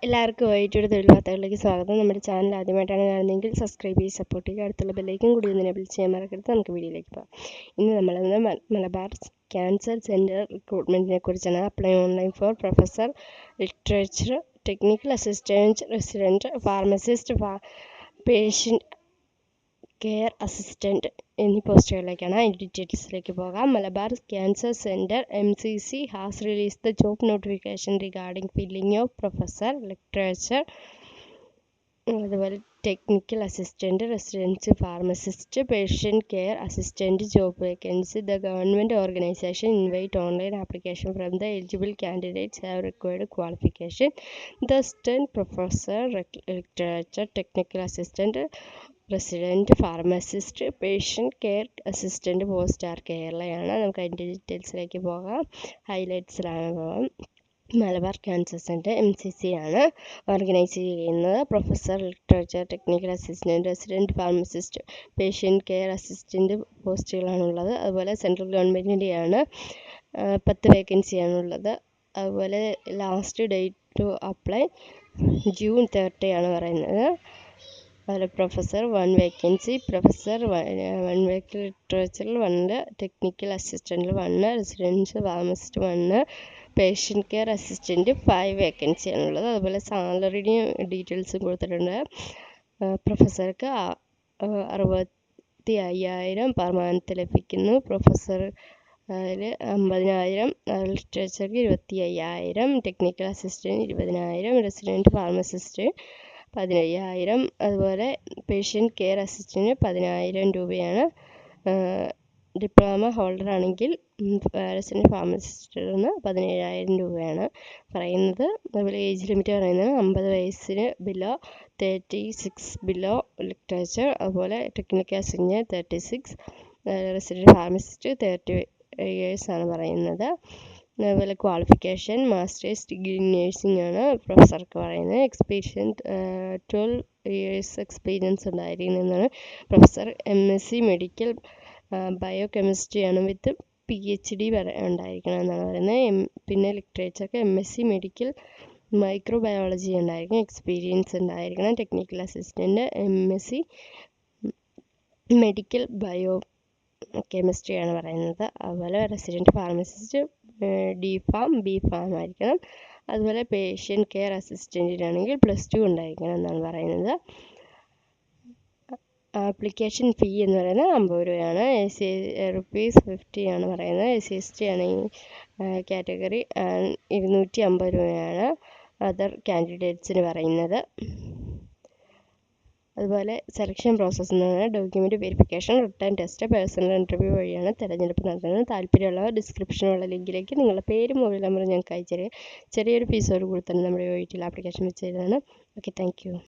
എല്ലാവർക്കും വൈകിട്ടൊരു തൊഴിൽ വാർത്തകളിലേക്ക് സ്വാഗതം. നമ്മുടെ ചാനൽ ആദ്യമായിട്ടാണ് കാണുന്നതെങ്കിൽ സബ്സ്ക്രൈബ് ചെയ്ത് സപ്പോർട്ട് ചെയ്യുക. അടുത്തുള്ള ബെല്ലൈക്കൻ കൂടി ഒന്ന് എനേബിൾ ചെയ്യാൻ മറക്കരുത്. നമുക്ക് വീഡിയോയിലേക്ക് പോകാം. ഇന്ന് നമ്മൾ മലബാർ ക്യാൻസർ സെൻറ്റർ റിക്രൂട്ട്മെൻറ്റിനെ കുറിച്ചാണ്. Apply online for professor, literature, technical assistant, resident, pharmacist, patient care assistant എന്നീ പോസ്റ്റുകളിലേക്കാണ്. അതിൻ്റെ ഡീറ്റെയിൽസിലേക്ക് പോകാം. Malabar cancer centre MCC has release the job notification regarding filling of professor, literature, അതുപോലെ technical assistant, resident, pharmacist, patient care assistant job vacancy. The government organisation invite online application from the eligible candidates have required qualification. The assistant professor, literature, technical assistant, resident, pharmacist, patient care assistant post R കേരളയാണ്. നമുക്ക് അതിൻ്റെ ഡീറ്റെയിൽസിലേക്ക് പോകാം. ഹൈലൈറ്റ്സിലാണ് പോകാം. Malabar cancer centre MCC ആണ് organise ചെയ്യുന്നത്. Professor, literature, technical assistant, resident, pharmacist, patient care assistant പോസ്റ്റുകളാണുള്ളത്. അതുപോലെ സെൻട്രൽ ഗവൺമെൻറ്റിൻ്റെയാണ്. 10 വേക്കൻസിയാണുള്ളത്. അതുപോലെ last date to apply June 30 ആണ് പറയുന്നത്. അതുപോലെ പ്രൊഫസർ 1 വേക്കൻസി, പ്രൊഫസർ 1 വേക്കൻസി, ലിറ്ററേച്ചറിൽ 1, ടെക്നിക്കൽ അസിസ്റ്റൻറ്റിൽ 1, residence pharmacist 1, patient care assistant 5 വേക്കൻസിയാണുള്ളത്. അതുപോലെ സാലറിയുടെയും ഡീറ്റെയിൽസും കൊടുത്തിട്ടുണ്ട്. പ്രൊഫസർക്ക് 65,000 പെർ മന്ത് ലഭിക്കുന്നു. Professor 50,000, ലിറ്ററേച്ചർക്ക് 25,000, technical assistant 20,000, resident pharmacist 15,000, അതുപോലെ പേഷ്യൻ്റ് കെയർ അസിസ്റ്റൻറ്റ് 10,000 രൂപയാണ്. ഡിപ്ലോമ ഹോൾഡർ ആണെങ്കിൽ റെസിഡൻറ്റ് ഫാർമസിസ്റ്റിന് 17,000 രൂപയാണ് പറയുന്നത്. അതുപോലെ ഏജ് ലിമിറ്റ് പറയുന്നത് 50 വയസ്സിന് ബിലോ, 36 ബിലോ ലിറ്ററേച്ചർ, അതുപോലെ technical assistant 36, resident pharmacist 30 years ആണ് പറയുന്നത്. അതുപോലെ qualification masters degree in nursing ആണ് പ്രൊഫസർക്ക് പറയുന്നത്. എക്സ്പീരിയൻസ് 12 years എക്സ്പീരിയൻസ് ഉണ്ടായിരിക്കുന്നതാണ്. പ്രൊഫസർ MSc മെഡിക്കൽ ബയോകെമിസ്ട്രി ആണ് വിത്ത് PhD ഉണ്ടായിരിക്കണം എന്നാണ് പറയുന്നത്. പിന്നെ ലിറ്ററേച്ചർക്ക് MSc മെഡിക്കൽ മൈക്രോബയോളജി ഉണ്ടായിരിക്കണം, എക്സ്പീരിയൻസ് ഉണ്ടായിരിക്കണം. Technical assistant MSc medical bio chemistry ആണ് പറയുന്നത്. അതുപോലെ റെസിഡൻറ്റ് ഫാർമസിസ്റ്റ് D.Pharm B.Pharm ആയിരിക്കണം. അതുപോലെ പേഷ്യൻ്റ് കെയർ അസിസ്റ്റൻറ്റിനാണെങ്കിൽ +2 ഉണ്ടായിരിക്കണം എന്നാണ് പറയുന്നത്. ആപ്ലിക്കേഷൻ ഫീ എന്ന് പറയുന്നത് 50 രൂപയാണ്. ₹50 ആണ് പറയുന്നത്. SC/ST ആണെങ്കിൽ കാറ്റഗറി 250 രൂപയാണ് അതർ കാൻഡിഡേറ്റ്സിന് പറയുന്നത്. അതുപോലെ സെലക്ഷൻ പ്രോസസ്സ് എന്ന് പറഞ്ഞാൽ document verification, return test, personal interview വഴിയാണ് തിരഞ്ഞെടുപ്പ് നടത്തുന്നത്. താല്പര്യമുള്ളവർ ഡിസ്ക്രിപ്ഷനിലുള്ള ലിങ്കിലേക്ക് നിങ്ങളുടെ പേരും മൊബൈൽ നമ്പറും ഞങ്ങൾക്ക് അയച്ചു തരിക. ചെറിയൊരു ഫീസോട് കൂടി തന്നെ നമ്മുടെ വീട്ടിൽ ആപ്ലിക്കേഷൻ വെച്ച് തരുന്നതാണ്. Okay, thank you.